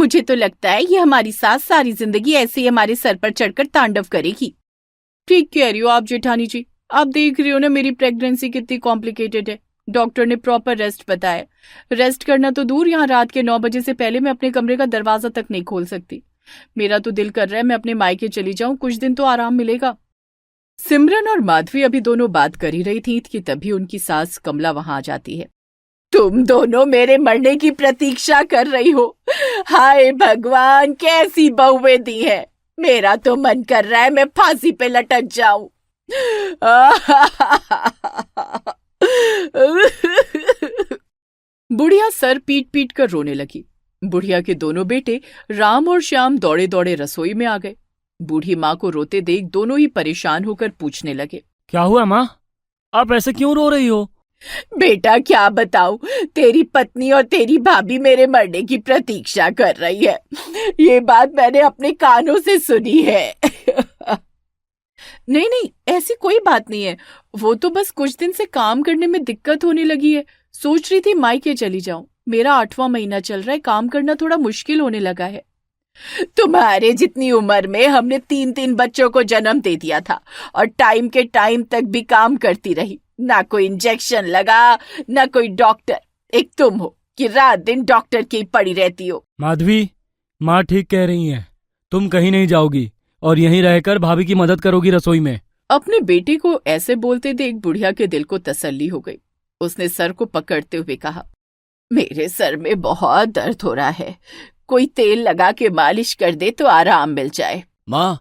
मुझे तो लगता है ये हमारी सास सारी जिंदगी ऐसे ही हमारे सर पर चढ़कर तांडव करेगी। ठीक कह रही हो आप जेठानी जी, आप देख रही हो ना मेरी प्रेगनेंसी कितनी कॉम्प्लिकेटेड है। डॉक्टर ने प्रॉपर रेस्ट बताया। रेस्ट करना तो दूर, यहाँ रात के 9 बजे से पहले मैं अपने कमरे का दरवाजा तक नहीं खोल सकती। मेरा तो दिल कर रहा है मैं अपने मायके चली जाऊं, कुछ दिन तो आराम मिलेगा। सिमरन और माधवी अभी दोनों बात कर ही रही थी कि तभी उनकी सास कमला वहां आ जाती है। तुम दोनों मेरे मरने की प्रतीक्षा कर रही हो। हाय भगवान, कैसी बहुएं दी है। मेरा तो मन कर रहा है मैं फांसी पे लटक जाऊं। बुढ़िया सर पीट पीट कर रोने लगी। बुढ़िया के दोनों बेटे राम और श्याम दौड़े दौड़े रसोई में आ गए। बूढ़ी माँ को रोते देख दोनों ही परेशान होकर पूछने लगे, क्या हुआ माँ, आप ऐसे क्यों रो रही हो? बेटा क्या बताऊं, तेरी पत्नी और तेरी भाभी मेरे मरने की प्रतीक्षा कर रही है। ये बात मैंने अपने कानों से सुनी है। नहीं नहीं, ऐसी कोई बात नहीं है। वो तो बस कुछ दिन से काम करने में दिक्कत होने लगी है। सोच रही थी मायके चली जाऊं। मेरा 8वां महीना चल रहा है, काम करना थोड़ा मुश्किल होने लगा है। तुम्हारे जितनी उम्र में हमने 3-3 बच्चों को जन्म दे दिया था और टाइम के टाइम तक भी काम करती रही। ना कोई इंजेक्शन लगा, ना कोई डॉक्टर। एक तुम हो कि रात दिन डॉक्टर की पड़ी रहती हो। माधवी, माँ ठीक कह रही हैं। तुम कहीं नहीं जाओगी और यहीं रहकर भाभी की मदद करोगी रसोई में। अपने बेटे को ऐसे बोलते देख बुढ़िया के दिल को तसल्ली हो गई। उसने सर को पकड़ते हुए कहा, मेरे सर में बहुत दर्द हो रहा है, कोई तेल लगा के मालिश कर दे तो आराम मिल जाए। माँ,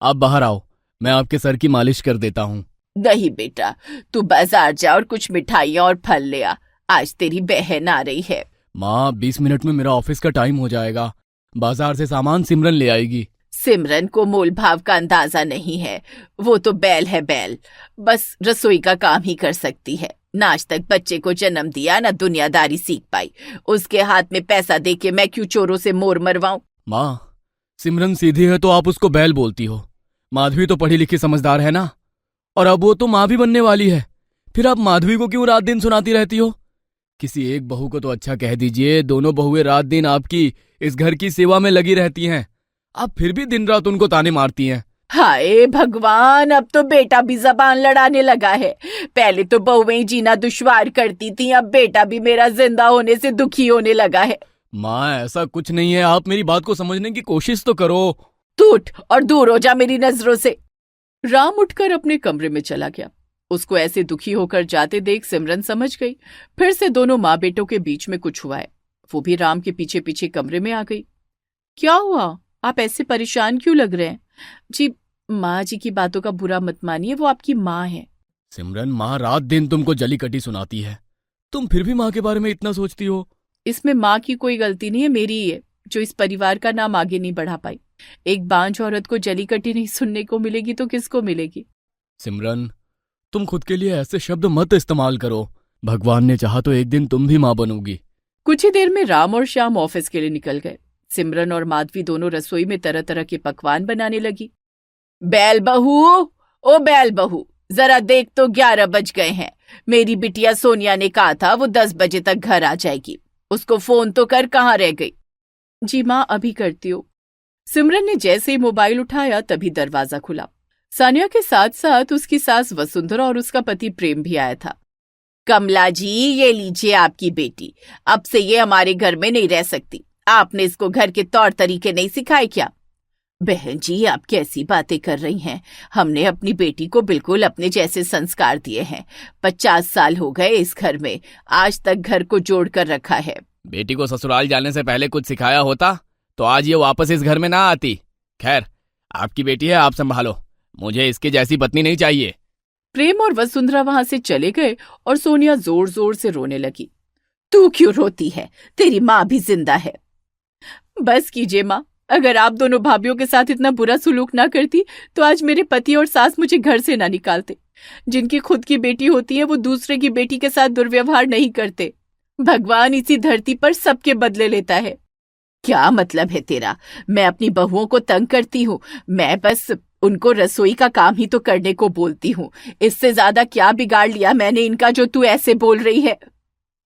आप बाहर आओ, मैं आपके सर की मालिश कर देता हूँ। नहीं बेटा, तू बाजार जा और कुछ मिठाइयाँ और फल ले आ। आज तेरी बहन आ रही है। माँ, 20 मिनट में मेरा ऑफिस का टाइम हो जाएगा। बाजार से सामान सिमरन ले आएगी। सिमरन को मोल भाव का अंदाजा नहीं है। वो तो बैल है बैल, बस रसोई का काम ही कर सकती है। ना आज तक बच्चे को जन्म दिया, ना दुनियादारी सीख पाई। उसके हाथ में पैसा दे के मैं क्यों चोरों से मोर मरवाऊं? माँ, सिमरन सीधी है तो आप उसको बैल बोलती हो। माधवी तो पढ़ी लिखी समझदार है ना, और अब वो तो माँ भी बनने वाली है। फिर आप माधवी को क्यों रात दिन सुनाती रहती हो? किसी एक बहू को तो अच्छा कह दीजिए। दोनों बहुएं रात दिन आपकी इस घर की सेवा में लगी रहती हैं, आप फिर भी दिन रात उनको ताने मारती हैं। हाय भगवान, अब तो बेटा भी जबान लड़ाने लगा है। पहले तो बहुएं जीना दुश्वार करती थी, अब बेटा भी मेरा जिंदा होने से दुखी होने लगा है। माँ, ऐसा कुछ नहीं है, आप मेरी बात को समझने की कोशिश तो करो। तू उठ और दूर हो जा मेरी नजरों से। राम उठकर अपने कमरे में चला गया। उसको ऐसे दुखी होकर जाते देख सिमरन समझ गई फिर से दोनों माँ बेटों के बीच में कुछ हुआ है। वो भी राम के पीछे पीछे कमरे में आ गई। क्या हुआ, आप ऐसे परेशान क्यों लग रहे हैं? जी, माँ जी की बातों का बुरा मत मानिए, वो आपकी माँ है। सिमरन, माँ रात दिन तुमको जली कटी सुनाती है, तुम फिर भी माँ के बारे में इतना सोचती हो। इसमें माँ की कोई गलती नहीं है, मेरी ही है जो इस परिवार का नाम आगे नहीं बढ़ा पाई। एक बांझ औरत को जली कटी नहीं सुनने को मिलेगी तो किसको मिलेगी? सिमरन, तुम खुद के लिए ऐसे शब्द मत इस्तेमाल करो। भगवान ने चाहा तो एक दिन तुम भी माँ बनोगी। कुछ ही देर में राम और श्याम ऑफिस के लिए निकल गए। सिमरन और माधवी दोनों रसोई में तरह तरह के पकवान बनाने लगी। बैल बहू, ओ बैल बहू, जरा देख तो 11 बज गए हैं। मेरी बिटिया सोनिया ने कहा था वो 10 बजे तक घर आ जाएगी। उसको फोन तो कर, कहाँ रह गई? जी माँ, अभी करती हूँ। सिमरन ने जैसे ही मोबाइल उठाया तभी दरवाजा खुला। सानिया के साथ साथ उसकी सास वसुंधरा और उसका पति प्रेम भी आया था। कमला जी, ये लीजिए आपकी बेटी। अब से ये हमारे घर में नहीं रह सकती। आपने इसको घर के तौर तरीके नहीं सिखाए क्या? बहन जी, आप कैसी बातें कर रही हैं? हमने अपनी बेटी को बिल्कुल अपने जैसे संस्कार दिए हैं। 50 साल हो गए इस घर में, आज तक घर को जोड़ कर रखा है। बेटी को ससुराल जाने से पहले कुछ सिखाया होता तो आज ये वापस इस घर में ना आती। खैर, आपकी बेटी है, आप संभालो, मुझे इसकी जैसी पत्नी नहीं चाहिए। प्रेम और वसुंधरा वहां से चले गए और सोनिया जोर जोर से रोने लगी। तू क्यों रोती है? तेरी माँ भी जिंदा है। बस कीजिए माँ, अगर आप दोनों भाभीियों के साथ इतना बुरा सुलूक ना करती तो आज मेरे पति और सास मुझे घर से ना निकालते। जिनकी खुद की बेटी होती है वो दूसरे की बेटी के साथ दुर्व्यवहार नहीं करते। भगवान इसी धरती पर सबके बदले लेता है। क्या मतलब है तेरा? मैं अपनी बहुओं को तंग करती हूँ? मैं बस उनको रसोई का काम ही तो करने को बोलती हूँ। इससे ज्यादा क्या बिगाड़ लिया मैंने इनका जो तू ऐसे बोल रही है?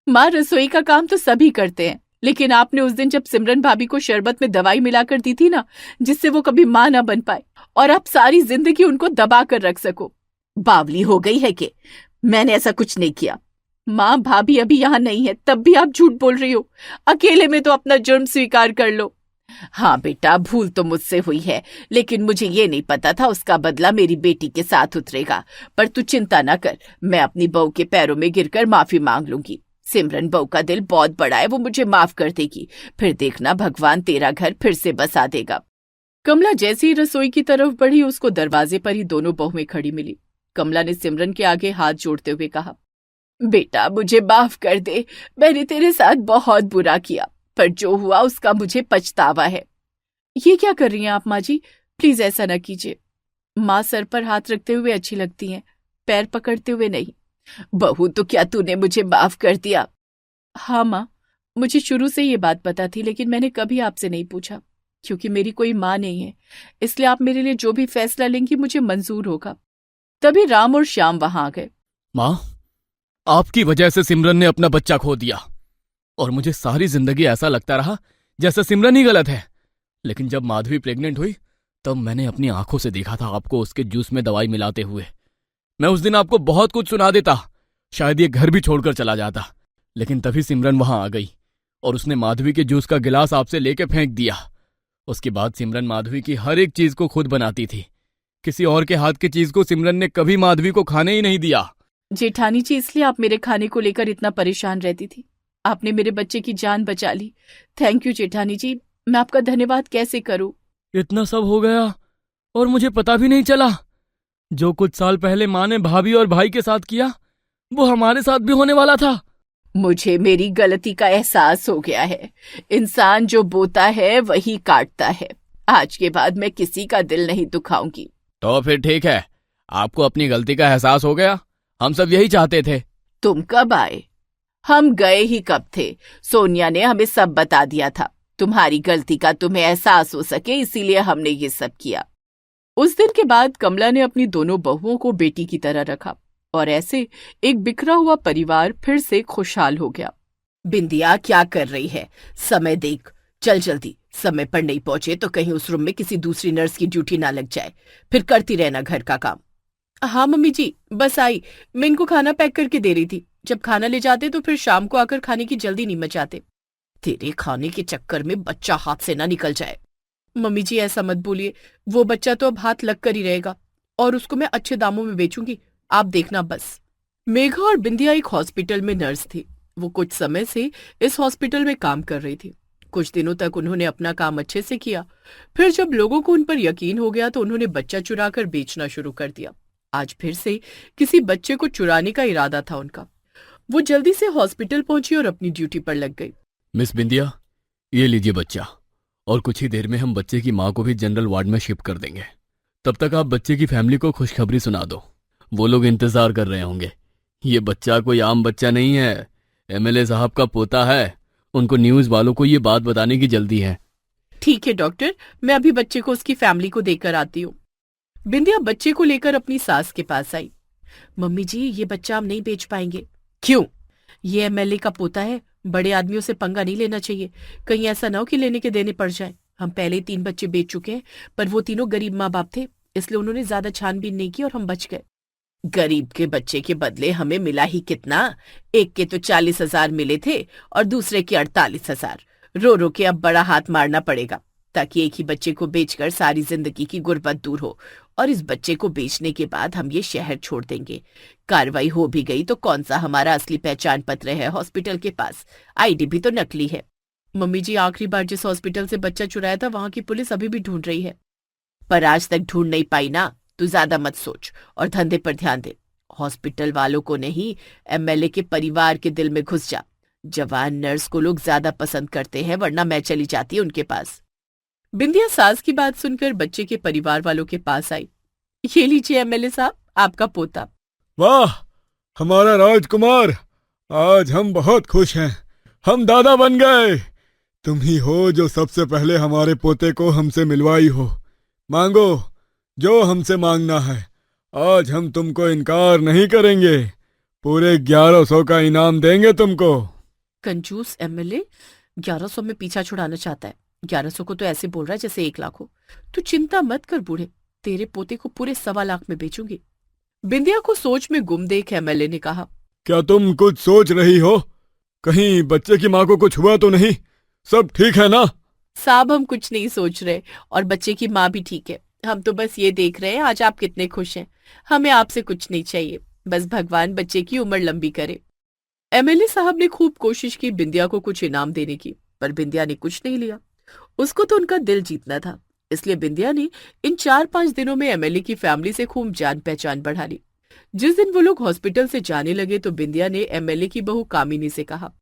माँ, रसोई का काम तो सभी करते हैं, लेकिन आपने उस दिन जब सिमरन भाभी को शरबत में दवाई मिलाकर दी थी ना, जिससे वो कभी मां ना बन पाए और आप सारी जिंदगी उनको दबा कर रख सको। बावली हो गई है कि मैंने ऐसा कुछ नहीं किया। माँ भाभी अभी यहाँ नहीं है, तब भी आप झूठ बोल रही हो। अकेले में तो अपना जुर्म स्वीकार कर लो। हाँ बेटा, भूल तो मुझसे हुई है, लेकिन मुझे ये नहीं पता था उसका बदला मेरी बेटी के साथ उतरेगा। पर तू चिंता ना कर, मैं अपनी बहू के पैरों में गिरकर माफी मांग लूंगी। सिमरन बहू का दिल बहुत बड़ा है, वो मुझे माफ कर देगी। फिर देखना, भगवान तेरा घर फिर से बसा देगा। कमला जैसे ही रसोई की तरफ बढ़ी, उसको दरवाजे पर ही दोनों बहुएं खड़ी मिली। कमला ने सिमरन के आगे हाथ जोड़ते हुए कहा, बेटा मुझे माफ कर दे, मैंने तेरे साथ बहुत बुरा किया, पर जो हुआ उसका मुझे पछतावा है। ये क्या कर रही हैं आप माँ जी? प्लीज ऐसा ना कीजिए। माँ सर पर हाथ रखते हुए अच्छी लगती हैं, पैर पकड़ते हुए नहीं। बहू, तो क्या तूने मुझे माफ कर दिया? हाँ माँ, मुझे शुरू से ये बात पता थी, लेकिन मैंने कभी आपसे नहीं पूछा, क्योंकि मेरी कोई माँ नहीं है। इसलिए आप मेरे लिए जो भी फैसला लेंगी मुझे मंजूर होगा। तभी राम और श्याम वहां आ गए। माँ, आपकी वजह से सिमरन ने अपना बच्चा खो दिया और मुझे सारी जिंदगी ऐसा लगता रहा जैसे सिमरन ही गलत है। लेकिन जब माधवी प्रेग्नेंट हुई तब मैंने अपनी आंखों से देखा था आपको उसके जूस में दवाई मिलाते हुए। मैं उस दिन आपको बहुत कुछ सुना देता, शायद ये घर भी छोड़कर चला जाता, लेकिन तभी सिमरन वहां आ गई और उसने माधवी के जूस का गिलास आपसे लेके फेंक दिया। उसके बाद सिमरन माधवी की हर एक चीज को खुद बनाती थी। किसी और के हाथ की चीज को सिमरन ने कभी माधवी को खाने ही नहीं दिया। जेठानी जी, इसलिए आप मेरे खाने को लेकर इतना परेशान रहती थी। आपने मेरे बच्चे की जान बचा ली। थैंक यू जेठानी जी, मैं आपका धन्यवाद कैसे करूं? इतना सब हो गया और मुझे पता भी नहीं चला। जो कुछ साल पहले माँ ने भाभी और भाई के साथ किया वो हमारे साथ भी होने वाला था। मुझे मेरी गलती का एहसास हो गया है। इंसान जो बोता है वही काटता है। आज के बाद मैं किसी का दिल नहीं दुखाऊंगी। तो फिर ठीक है, आपको अपनी गलती का एहसास हो गया, हम सब यही चाहते थे। तुम कब आए? हम गए ही कब थे? सोनिया ने हमें सब बता दिया था। तुम्हारी गलती का तुम्हें एहसास हो सके, इसीलिए हमने ये सब किया। उस दिन के बाद कमला ने अपनी दोनों बहुओं को बेटी की तरह रखा और ऐसे एक बिखरा हुआ परिवार फिर से खुशहाल हो गया। बिंदिया, क्या कर रही है? समय देख, चल जल्दी। समय पर नहीं पहुंचे तो कहीं उस रूम में किसी दूसरी नर्स की ड्यूटी ना लग जाए। फिर करती रहना घर का काम। हाँ मम्मी जी, बस आई। मैं इनको खाना पैक करके दे रही थी। जब खाना ले जाते तो फिर शाम को आकर खाने की जल्दी नहीं मचाते। तेरे खाने के चक्कर में बच्चा हाथ से ना निकल जाए। मम्मी जी ऐसा मत बोलिए, वो बच्चा तो अब हाथ लग कर ही रहेगा और उसको मैं अच्छे दामों में बेचूंगी, आप देखना बस। मेघा और बिंदिया एक हॉस्पिटल में नर्स थी। वो कुछ समय से इस हॉस्पिटल में काम कर रही थी। कुछ दिनों तक उन्होंने अपना काम अच्छे से किया। फिर जब लोगों को उन पर यकीन हो गया तो उन्होंने बच्चा चुरा कर बेचना शुरू कर दिया। आज फिर से किसी बच्चे को चुराने का इरादा था उनका। वो जल्दी से हॉस्पिटल पहुंची और अपनी ड्यूटी पर लग गई। मिस बिंदिया, ये लीजिए बच्चा, और कुछ ही देर में हम बच्चे की माँ को भी जनरल वार्ड में शिफ्ट कर देंगे। तब तक आप बच्चे की फैमिली को खुशखबरी सुना दो, वो लोग इंतजार कर रहे होंगे। ये बच्चा कोई आम बच्चा नहीं है, एमएलए साहब का पोता है। उनको न्यूज वालों को ये बात बताने की जल्दी है। ठीक है डॉक्टर, मैं अभी बच्चे को उसकी फैमिली को देकर आती हूँ। बिंदिया बच्चे को लेकर अपनी सास के पास आई। मम्मी जी, ये बच्चा हम नहीं बेच पाएंगे। क्यों? ये एमएलए का पोता है, बड़े आदमियों से पंगा नहीं लेना चाहिए। कहीं ऐसा ना हो कि लेने के देने पड़ जाए। हम पहले 3 बच्चे बेच चुके हैं, पर वो तीनों गरीब माँ बाप थे, इसलिए उन्होंने ज्यादा छानबीन नहीं की और हम बच गए। गरीब के बच्चे के बदले हमें मिला ही कितना? एक के तो 40,000 मिले थे और दूसरे के 48,000। रो रो के अब बड़ा हाथ मारना पड़ेगा, ताकि एक ही बच्चे को बेचकर सारी जिंदगी की गुर्बत दूर हो। और इस बच्चे को बेचने के बाद हम ये शहर छोड़ देंगे। कार्रवाई हो भी गई तो कौन सा हमारा असली पहचान पत्र है हॉस्पिटल के पास? आईडी भी तो नकली है। मम्मी जी, आखिरी बार जिस हॉस्पिटल से बच्चा चुराया था वहां की पुलिस अभी भी ढूंढ रही है। पर आज तक ढूंढ नहीं पाई ना। तू ज्यादा मत सोच और धंधे पर ध्यान दे। हॉस्पिटल वालों को नहीं, एमएलए के परिवार के दिल में घुस जा। जवान नर्स को लोग ज्यादा पसंद करते हैं, वरना मैं चली जाती उनके पास। बिंदिया सास की बात सुनकर बच्चे के परिवार वालों के पास आई। ये लीजिए एमएलए साहब, आपका पोता। वाह, हमारा राजकुमार, आज हम बहुत खुश हैं। हम दादा बन गए। तुम ही हो जो सबसे पहले हमारे पोते को हमसे मिलवाई हो। मांगो जो हमसे मांगना है, आज हम तुमको इनकार नहीं करेंगे। पूरे 1100 का इनाम देंगे तुमको। कंजूस एमएलए, 1100 में पीछा छुड़ाना चाहता है। 1100 को तो ऐसे बोल रहा है जैसे 1 लाख हो। तू चिंता मत कर बूढ़े, तेरे पोते को पूरे 1.25 लाख में बेचूंगी। बिंदिया को सोच में गुम देख एमएलए ने कहा, क्या तुम कुछ सोच रही हो? कहीं बच्चे की माँ को कुछ हुआ तो नहीं? सब ठीक है ना? साहब हम कुछ नहीं सोच रहे और बच्चे की माँ भी ठीक है। हम तो बस ये देख रहे हैं आज आप कितने खुश हैं। हमें आपसे कुछ नहीं चाहिए, बस भगवान बच्चे की उम्र लंबी करे। एमएलए साहब ने खूब कोशिश की बिंदिया को कुछ इनाम देने की, पर बिंदिया ने कुछ नहीं लिया। उसको तो उनका दिल जीतना था, इसलिए बिंदिया ने इन 4-5 दिनों में एमएलए की फैमिली से खूब जान पहचान बढ़ा ली। जिस दिन वो लोग हॉस्पिटल से जाने लगे तो बिंदिया ने एमएलए की बहू कामिनी से कहा,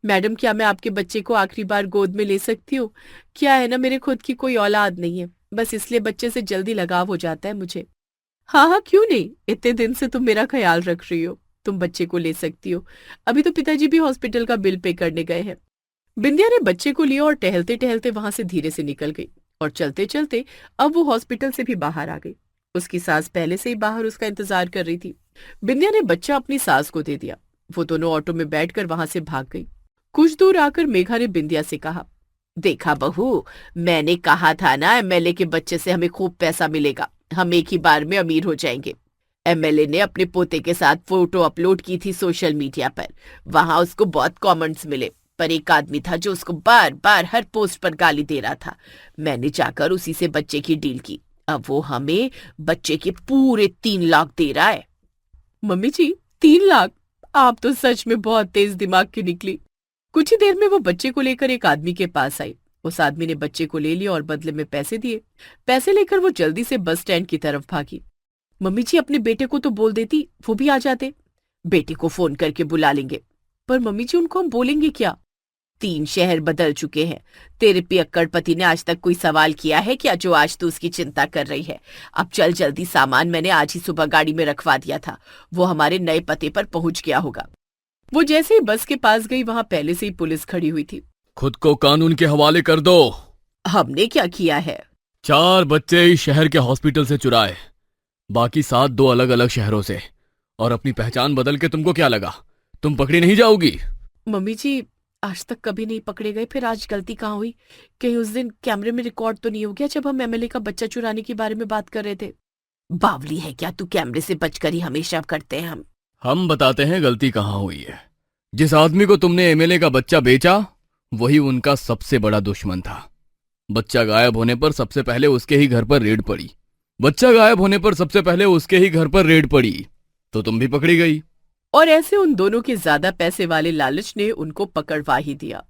मैडम क्या मैं आपके बच्चे को आखिरी बार गोद में ले सकती हूँ? क्या है ना, मेरे खुद की कोई औलाद नहीं है, बस इसलिए बच्चे से जल्दी लगाव हो जाता है मुझे। हाँ हाँ क्यों नहीं, इतने दिन से तुम मेरा ख्याल रख रही हो, तुम बच्चे को ले सकती हो। अभी तो पिताजी भी हॉस्पिटल का बिल पे करने गए हैं। बिंदिया ने बच्चे को लिया और टहलते टहलते वहां से धीरे से निकल गई और चलते चलते अब वो हॉस्पिटल से भी बाहर आ गई। उसकी सास पहले से ही बाहर उसका इंतजार कर रही थी। बिंदिया ने बच्चा अपनी सास को दे दिया। वो दोनों ऑटो में बैठकर वहां से भाग गई। कुछ दूर आकर मेघा ने बिंदिया से कहा, देखा बहू, मैंने कहा था ना एमएलए के बच्चे से हमें खूब पैसा मिलेगा, हम एक ही बार में अमीर हो जाएंगे। एमएलए ने अपने पोते के साथ फोटो अपलोड की थी सोशल मीडिया पर। वहां उसको बहुत कमेंट्स मिले, पर एक आदमी था जो उसको बार बार हर पोस्ट पर गाली दे रहा था। मैंने जाकर उसी से बच्चे की डील की। अब वो हमें बच्चे के पूरे 3 लाख दे रहा है। मम्मी जी 3 लाख? आप तो सच में बहुत तेज दिमाग की निकली। कुछ ही देर में वो बच्चे को लेकर एक आदमी के पास आई। उस आदमी ने बच्चे को ले लिया और बदले में पैसे दिए। पैसे लेकर वो जल्दी से बस स्टैंड की तरफ भागी। मम्मी जी अपने बेटे को तो बोल देती, वो भी आ जाते। बेटे को फोन करके बुला लेंगे। पर मम्मी जी उनको हम बोलेंगे क्या? 3 शहर बदल चुके हैं। तेरे पियक्कड़ पति ने आज तक कोई सवाल किया है क्या जो आज तू उसकी चिंता कर रही है? अब चल जल्दी, सामान मैंने आज ही सुबह गाड़ी में रखवा दिया था, वो हमारे नए पते पर पहुंच गया होगा। वो जैसे ही बस के पास गई वहां पहले से ही पुलिस खड़ी हुई थी। खुद को कानून के हवाले कर दो। हमने क्या किया है? 4 बच्चे इस शहर के हॉस्पिटल से चुराए, बाकी 7 2 अलग अलग शहरों से। और अपनी पहचान बदल के तुमको क्या लगा तुम पकड़ी नहीं जाओगी? मम्मी जी आज तक कभी नहीं पकड़े गए, फिर आज गलती कहाँ हुई? कहीं उस दिन कैमरे में रिकॉर्ड तो नहीं हो गया जब हम एमएलए का बच्चा चुराने के बारे में बात कर रहे थे? बावली है क्या तू? कैमरे से बचकर ही हमेशा करते हैं हम बताते हैं गलती कहाँ हुई है। जिस आदमी को तुमने एमएलए का बच्चा बेचा वही उनका सबसे बड़ा दुश्मन था। बच्चा गायब होने पर सबसे पहले उसके ही घर पर रेड पड़ी। तो तुम भी पकड़ी गई। और ऐसे उन दोनों के ज्यादा पैसे वाले लालच ने उनको पकड़वा ही दिया।